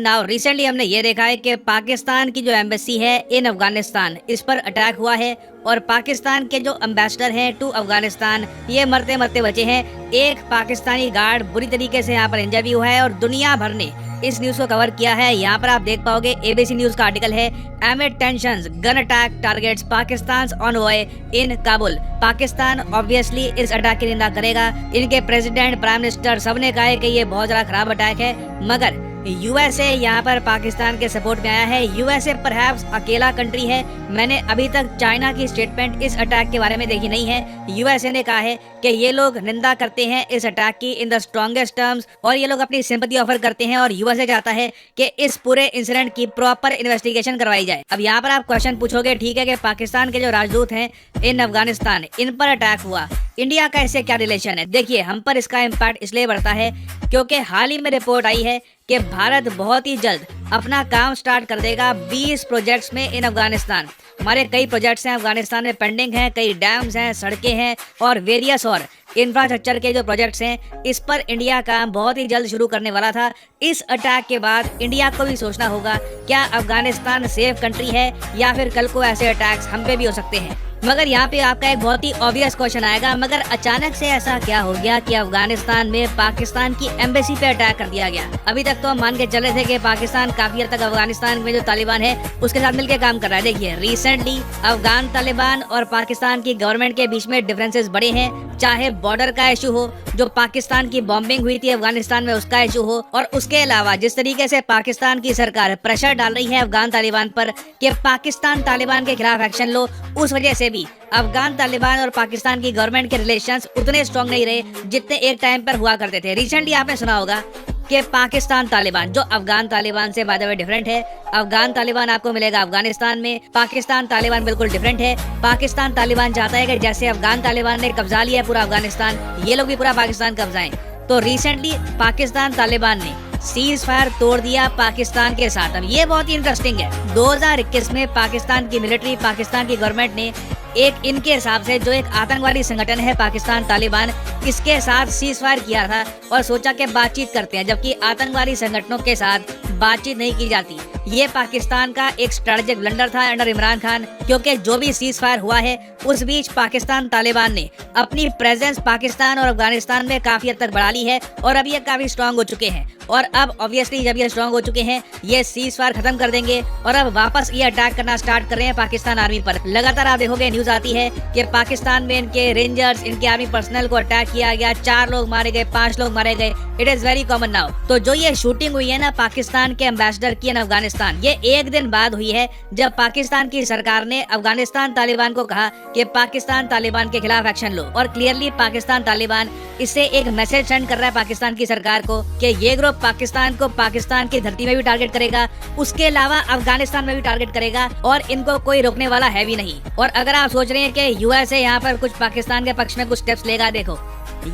Now recently हमने ये देखा है कि पाकिस्तान की जो एम्बेसी है इन अफगानिस्तान, इस पर अटैक हुआ है और पाकिस्तान के जो एम्बेसडर हैं टू अफगानिस्तान, ये मरते मरते बचे हैं। एक पाकिस्तानी गार्ड बुरी तरीके से यहाँ पर इंजर्ड भी हुआ है और दुनिया भर ने इस न्यूज को कवर किया है। यहाँ पर आप देख पाओगे एबीसी न्यूज का आर्टिकल है, amid tensions gun attack targets Pakistan envoy in Kabul. Pakistan obviously इस अटैक की निंदा करेगा। इनके प्रेसिडेंट, प्राइम मिनिस्टर सबने कहा है कि ये बहुत ज्यादा खराब अटैक है, मगर यूएसए यहाँ पर पाकिस्तान के सपोर्ट में आया है। यूएसए परहैप्स अकेला कंट्री है। मैंने अभी तक चाइना की स्टेटमेंट इस अटैक के बारे में देखी नहीं है। यूएसए ने कहा है कि ये लोग निंदा करते हैं इस अटैक की इन द स्ट्रॉन्गेस्ट टर्म्स और ये लोग अपनी सिंपैथी ऑफर करते हैं और यूएसए चाहता है कि इस पूरे इंसिडेंट की प्रॉपर इन्वेस्टिगेशन करवाई जाए। अब यहाँ पर आप क्वेश्चन पूछोगे, ठीक है कि पाकिस्तान के जो राजदूत हैं इन अफगानिस्तान, इन पर अटैक हुआ, इंडिया का इससे क्या रिलेशन है? देखिए, हम पर इसका इम्पैक्ट इसलिए बढ़ता है क्योंकि हाल ही में रिपोर्ट आई है कि भारत बहुत ही जल्द अपना काम स्टार्ट कर देगा 20 प्रोजेक्ट्स में इन अफगानिस्तान। हमारे कई प्रोजेक्ट्स हैं अफगानिस्तान में पेंडिंग हैं, कई डैम्स हैं, सड़कें हैं और वेरियस और इंफ्रास्ट्रक्चर के जो प्रोजेक्ट्स हैं, इस पर इंडिया काम बहुत ही जल्द शुरू करने वाला था। इस अटैक के बाद इंडिया को भी सोचना होगा, क्या अफगानिस्तान सेफ कंट्री है या फिर कल को ऐसे अटैक्स हम पे भी हो सकते हैं। मगर यहाँ पे आपका एक बहुत ही ऑब्वियस क्वेश्चन आएगा, मगर अचानक से ऐसा क्या हो गया कि अफगानिस्तान में पाकिस्तान की एम्बेसी पे अटैक कर दिया गया? अभी तक तो हम मान के चल रहे थे कि पाकिस्तान काफी हद तक अफगानिस्तान में जो तालिबान है उसके साथ मिलकर काम कर रहा है। देखिए, रिसेंटली अफगान तालिबान और पाकिस्तान की गवर्नमेंट के बीच में डिफरेंसेस बड़े हैं, चाहे बॉर्डर का इशू हो, जो पाकिस्तान की बॉम्बिंग हुई थी अफगानिस्तान में उसका इशू हो, और उसके अलावा जिस तरीके से पाकिस्तान की सरकार प्रेशर डाल रही है अफगान तालिबान पर कि पाकिस्तान तालिबान के खिलाफ एक्शन लो, उस वजह से भी अफगान तालिबान और पाकिस्तान की गवर्नमेंट के रिलेशंस उतने स्ट्रॉन्ग नहीं रहे जितने एक टाइम पर हुआ करते थे। रिसेंटली आपने सुना होगा कि पाकिस्तान तालिबान जो अफगान तालिबान से बाय द वे डिफरेंट है। अफगान तालिबान आपको मिलेगा अफगानिस्तान में, पाकिस्तान तालिबान बिल्कुल डिफरेंट है। पाकिस्तान तालिबान चाहता है कि जैसे अफगान तालिबान ने कब्जा लिया है पूरा अफगानिस्तान, ये लोग भी पूरा पाकिस्तान कब्जाएं। तो रिसेंटली पाकिस्तान तालिबान ने सीज फायर तोड़ दिया पाकिस्तान के साथ। अब ये बहुत ही इंटरेस्टिंग है। 2021 में पाकिस्तान की मिलिट्री, पाकिस्तान की गवर्नमेंट ने एक इनके हिसाब से जो एक आतंकवादी संगठन है पाकिस्तान तालिबान, इसके साथ सीज फायर किया था और सोचा कि बातचीत करते हैं, जबकि आतंकवादी संगठनों के साथ बातचीत नहीं की जाती। ये पाकिस्तान का एक स्ट्रेटेजिक ब्लंडर था अंडर इमरान खान, क्योंकि जो भी सीज फायर हुआ है उस बीच पाकिस्तान तालिबान ने अपनी प्रेजेंस पाकिस्तान और अफगानिस्तान में काफी हद तक बढ़ा ली है और अब ये काफी स्ट्रांग हो चुके हैं। और अब ऑब्वियसली जब ये स्ट्रांग हो चुके हैं, ये सीज फायर खत्म कर देंगे और अब वापस ये अटैक करना स्टार्ट कर रहे हैं पाकिस्तान आर्मी पर। लगातार आप देखोगे न्यूज आती है कि पाकिस्तान में इनके रेंजर्स, इनके आर्मी पर्सनल को अटैक किया गया, 4 लोग मारे गए, 5 लोग मारे गए। It is very common now. तो जो ये शूटिंग हुई है ना पाकिस्तान के एम्बेसडर की इन अफगानिस्तान, ये एक दिन बाद हुई है जब पाकिस्तान की सरकार ने अफगानिस्तान तालिबान को कहा कि पाकिस्तान तालिबान के खिलाफ एक्शन लो। और क्लियरली पाकिस्तान तालिबान इससे एक मैसेज सेंड कर रहा है पाकिस्तान की सरकार को कि ये ग्रुप पाकिस्तान को पाकिस्तान की धरती में भी टारगेट करेगा, उसके अलावा अफगानिस्तान में भी टारगेट करेगा और इनको कोई रोकने वाला है भी नहीं। और अगर आप सोच रहे हैं कि यूएसए यहाँ पर कुछ पाकिस्तान के पक्ष में कुछ स्टेप्स लेगा, देखो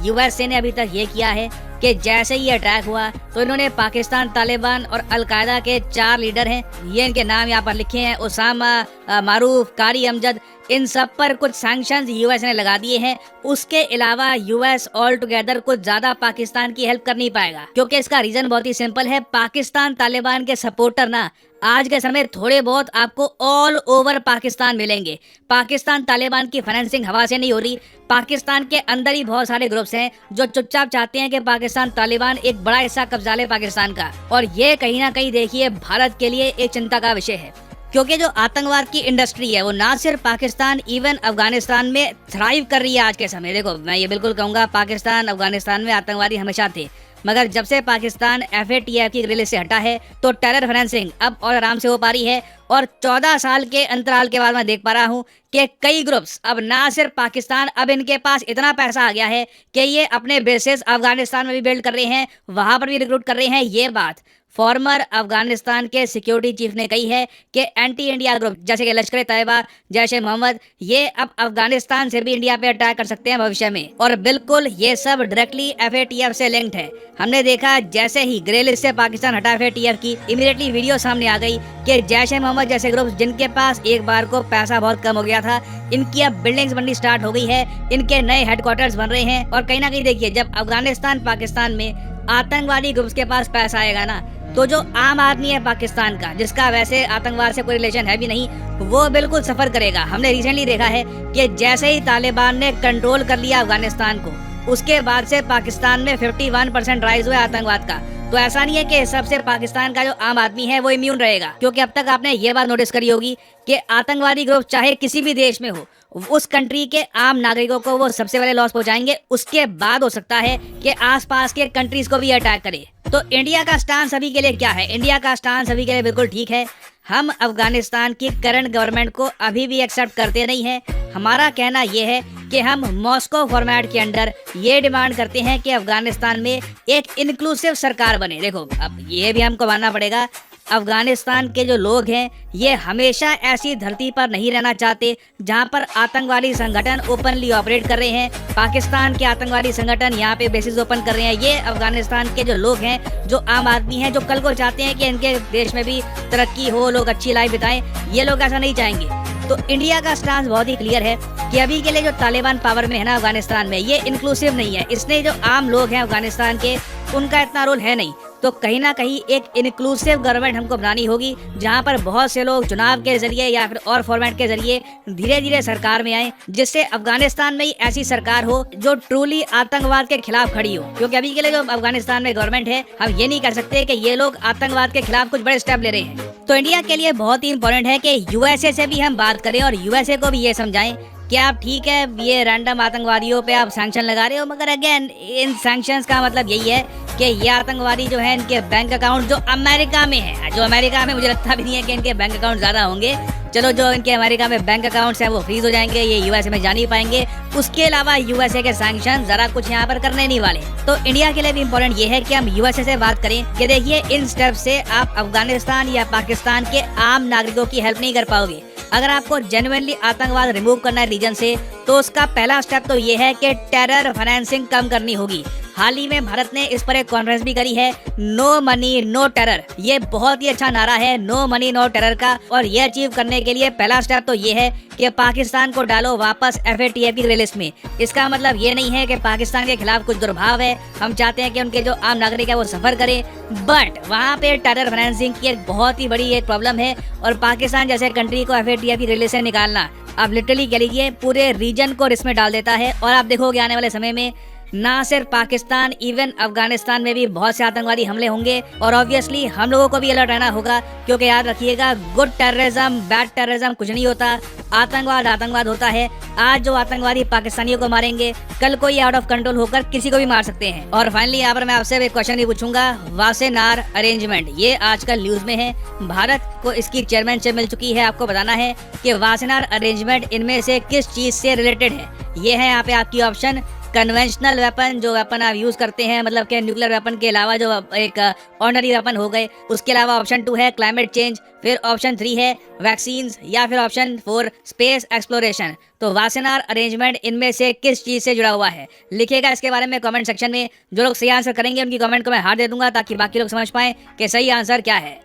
यूएसए ने अभी तक ये किया है कि जैसे ही अटैक हुआ तो इन्होंने पाकिस्तान तालिबान और अलकायदा के 4 लीडर हैं, ये इनके नाम यहाँ पर लिखे हैं, उसामा, मारूफ, कारी अमजद, इन सब पर कुछ सैंक्शंस यूएस ने लगा दिए हैं। उसके अलावा यूएस ऑल टुगेदर कुछ ज्यादा पाकिस्तान की हेल्प कर नहीं पाएगा, क्योंकि इसका रीजन बहुत ही सिंपल है। पाकिस्तान तालिबान के सपोर्टर ना आज के समय थोड़े बहुत आपको ऑल ओवर पाकिस्तान मिलेंगे। पाकिस्तान तालिबान की फाइनेंसिंग हवा से नहीं हो रही। पाकिस्तान के अंदर ही बहुत सारे ग्रुप्स हैं जो चुपचाप चाहते हैं कि पाकिस्तान तालिबान एक बड़ा हिस्सा कब्जा ले पाकिस्तान का, और ये कहीं ना कहीं देखिए भारत के लिए एक चिंता का विषय है, क्योंकि जो आतंकवाद की इंडस्ट्री है वो ना सिर्फ पाकिस्तान, इवन अफगानिस्तान में थ्राइव कर रही है आज के समय। देखो, मैं ये बिल्कुल कहूंगा पाकिस्तान अफगानिस्तान में आतंकवादी हमेशा थे, मगर जब से पाकिस्तान FATF की ग्रिल से हटा है तो टेरर फाइनेंसिंग अब और आराम से हो पा रही है। और 14 साल के अंतराल के बाद मैं देख पा रहा हूँ कि कई ग्रुप्स अब ना सिर्फ पाकिस्तान, अब इनके पास इतना पैसा आ गया है कि ये अपने बेसेस अफगानिस्तान में भी बिल्ड कर रहे हैं, वहां पर भी रिक्रूट कर रहे हैं। ये बात फॉर्मर अफगानिस्तान के सिक्योरिटी चीफ ने कही है कि एंटी इंडिया ग्रुप जैसे कि लश्कर तैयबा, जैश ए मोहम्मद, ये अब अफगानिस्तान से भी इंडिया पे अटैक कर सकते हैं भविष्य में। और बिल्कुल ये सब डायरेक्टली FATF से लिंक्ड है। हमने देखा जैसे ही ग्रे लिस्ट से पाकिस्तान हटा FATF की, इमीडिएटली वीडियो सामने आ गई कि जैश ए मोहम्मद जैसे ग्रुप जिनके पास एक बार को पैसा बहुत कम हो गया था, इनकी अब बिल्डिंग्स बननी स्टार्ट हो गई है, इनके नए हेडक्वार्टर्स बन रहे हैं। और कहीं ना कहीं देखिए, जब अफगानिस्तान पाकिस्तान में आतंकवादी ग्रुप्स के पास पैसा आएगा ना, तो जो आम आदमी है पाकिस्तान का, जिसका वैसे आतंकवाद से कोई रिलेशन है भी नहीं, वो बिल्कुल सफर करेगा। हमने रिसेंटली देखा है कि जैसे ही तालिबान ने कंट्रोल कर लिया अफगानिस्तान को, उसके बाद से पाकिस्तान में 51% राइज हुआ आतंकवाद का। तो ऐसा नहीं है कि सबसे पाकिस्तान का जो आम आदमी है वो इम्यून रहेगा, क्योंकि अब तक आपने ये बात नोटिस करी होगी कि आतंकवादी ग्रुप चाहे किसी भी देश में हो, उस कंट्री के आम नागरिकों को वो सबसे पहले लॉस पहुंचाएंगे। उसके बाद हो सकता है कि आसपास के कंट्रीज को भी अटैक करे। तो इंडिया का स्टांस अभी के लिए क्या है? इंडिया का स्टांस अभी के लिए बिल्कुल ठीक है। हम अफगानिस्तान की करंट गवर्नमेंट को अभी भी एक्सेप्ट करते नहीं हैं। हमारा कहना यह है कि हम मॉस्को फॉर्मेट के अंडर ये डिमांड करते हैं कि अफगानिस्तान में एक इंक्लूसिव सरकार बने। देखो, अब ये भी हमको मानना पड़ेगा, अफगानिस्तान के जो लोग हैं ये हमेशा ऐसी धरती पर नहीं रहना चाहते जहां पर आतंकवादी संगठन ओपनली ऑपरेट कर रहे हैं। पाकिस्तान के आतंकवादी संगठन यहाँ पे बेसिस ओपन कर रहे हैं। ये अफगानिस्तान के जो लोग हैं, जो आम आदमी हैं, जो कल को चाहते हैं कि इनके देश में भी तरक्की हो, लोग अच्छी लाइफ बिताएं, ये लोग ऐसा नहीं चाहेंगे। तो इंडिया का स्टांस बहुत ही क्लियर है कि अभी के लिए जो तालिबान पावर में है ना अफगानिस्तान में, ये इंक्लूसिव नहीं है। इसने जो आम लोग हैं अफगानिस्तान के, उनका इतना रोल है नहीं। तो कहीं ना कहीं एक इंक्लूसिव गवर्नमेंट हमको बनानी होगी, जहां पर बहुत से लोग चुनाव के जरिए या फिर और फॉर्मेट के जरिए धीरे धीरे सरकार में आए, जिससे अफगानिस्तान में ही ऐसी सरकार हो जो ट्रूली आतंकवाद के खिलाफ खड़ी हो। क्योंकि अभी के लिए जो अफगानिस्तान में गवर्नमेंट है, हम ये नहीं कर सकते कि ये लोग आतंकवाद के खिलाफ कुछ बड़े स्टेप ले रहे हैं। तो इंडिया के लिए बहुत ही इंपॉर्टेंट है कि यूएसए से भी हम बात करें और यूएसए को भी ये समझाएं कि आप ठीक है, ये रैंडम आतंकवादियों पे आप सैंक्शन लगा रहे हो, मगर अगेन इन सैंक्शंस का मतलब यही है कि ये आतंकवादी जो है, इनके बैंक अकाउंट जो अमेरिका में है, जो अमेरिका में मुझे लगता भी नहीं है कि इनके बैंक अकाउंट ज्यादा होंगे, चलो जो इनके अमेरिका में बैंक अकाउंट्स हैं वो फ्रीज हो जाएंगे, ये यूएसए में जा नहीं पाएंगे। उसके अलावा यूएसए के सैंक्शन जरा कुछ यहाँ पर करने नहीं वाले। तो इंडिया के लिए भी इम्पोर्टेंट ये है कि हम यूएसए से बात करें कि देखिए, इन स्टेप से आप अफगानिस्तान या पाकिस्तान के आम नागरिकों की हेल्प नहीं कर पाओगे। अगर आपको जेन्युइनली आतंकवाद रिमूव करना है रीजन से, तो उसका पहला स्टेप तो ये है कि टेरर फाइनेंसिंग कम करनी होगी। हाल ही में भारत ने इस पर एक कॉन्फ्रेंस भी करी है, नो मनी नो टेरर। ये बहुत ही अच्छा नारा है नो मनी नो टेरर का, और ये अचीव करने के लिए पहला स्टेप तो ये है कि पाकिस्तान को डालो वापस FATF की लिस्ट में। इसका मतलब ये नहीं है कि पाकिस्तान के खिलाफ कुछ दुर्भाव है, हम चाहते हैं कि उनके जो आम नागरिक है वो सफर करें, बट वहाँ पे टेरर फाइनेंसिंग की एक बहुत ही बड़ी एक प्रॉब्लम है, और पाकिस्तान जैसे कंट्री को FATF की लिस्ट से निकालना, आप लिटरली कह लीजिए पूरे रीजन को रिस्क में डाल देता है। और आप देखोगे आने वाले समय में ना सिर्फ पाकिस्तान, इवन अफगानिस्तान में भी बहुत से आतंकवादी हमले होंगे, और ऑब्वियसली हम लोगों को भी अलर्ट रहना होगा, क्योंकि याद रखिएगा, गुड टेररिज्म बैड टेररिज्म कुछ नहीं होता, आतंकवाद आतंकवाद होता है। आज जो आतंकवादी पाकिस्तानियों को मारेंगे, कल को ये आउट ऑफ कंट्रोल होकर किसी को भी मार सकते हैं। और फाइनली यहाँ पर मैं आपसे एक क्वेश्चन भी पूछूंगा, वासेनार अरेंजमेंट, ये आजकल न्यूज में है, भारत को इसकी चेयरमैनशिप मिल चुकी है। आपको बताना है कि वासेनार अरेंजमेंट इनमें से किस चीज से रिलेटेड है। ये है यहाँ पे आपकी ऑप्शन, कन्वेंशनल वेपन, जो वेपन आप यूज करते हैं, मतलब कि न्यूक्लियर वेपन के अलावा जो एक ऑर्डिनरी वेपन हो गए, उसके अलावा ऑप्शन 2 है क्लाइमेट चेंज, फिर ऑप्शन 3 है वैक्सीन्स, या फिर ऑप्शन 4 स्पेस एक्सप्लोरेशन। तो वासेनार अरेंजमेंट इनमें से किस चीज से जुड़ा हुआ है? लिखिएगा इसके बारे में कमेंट सेक्शन में। जो लोग सही आंसर करेंगे उनकी कमेंट को मैं हार दे दूंगा, ताकि बाकी लोग समझ पाएं कि सही आंसर क्या है।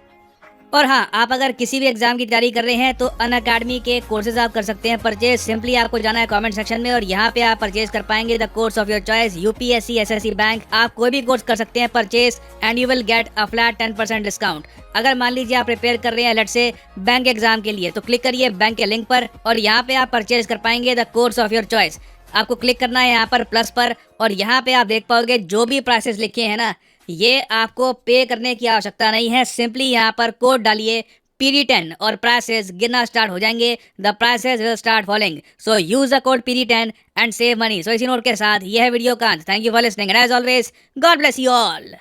और हाँ, आप अगर किसी भी एग्जाम की तैयारी कर रहे हैं तो अनअकैडमी के कोर्सेज आप कर सकते हैं परचेज। सिंपली आपको जाना है कमेंट सेक्शन में, और यहाँ पे आप परचेज कर पाएंगे the course of your choice, UPSC SSC bank. आप कोई भी कोर्स कर सकते हैं purchase, and you will get a flat 10% discount. अगर मान लीजिए आप प्रिपेयर कर रहे हैं लेट्स से बैंक एग्जाम के लिए, तो क्लिक करिए बैंक के लिंक पर, और यहाँ पे आप परचेज कर पाएंगे the course of your choice. आपको क्लिक करना है यहाँ पर प्लस पर, और यहाँ पे आप देख पाओगे जो भी प्राइसेस लिखे हैं ना, ये आपको पे करने की आवश्यकता नहीं है। सिंपली यहाँ पर कोड डालिए PD10 और प्राइसेस गिरना स्टार्ट हो जाएंगे। The prices will start following, so use the code PD10 and save money. So इसी नोट के साथ यह वीडियो का अंत। Thank you for listening and as always God bless you all.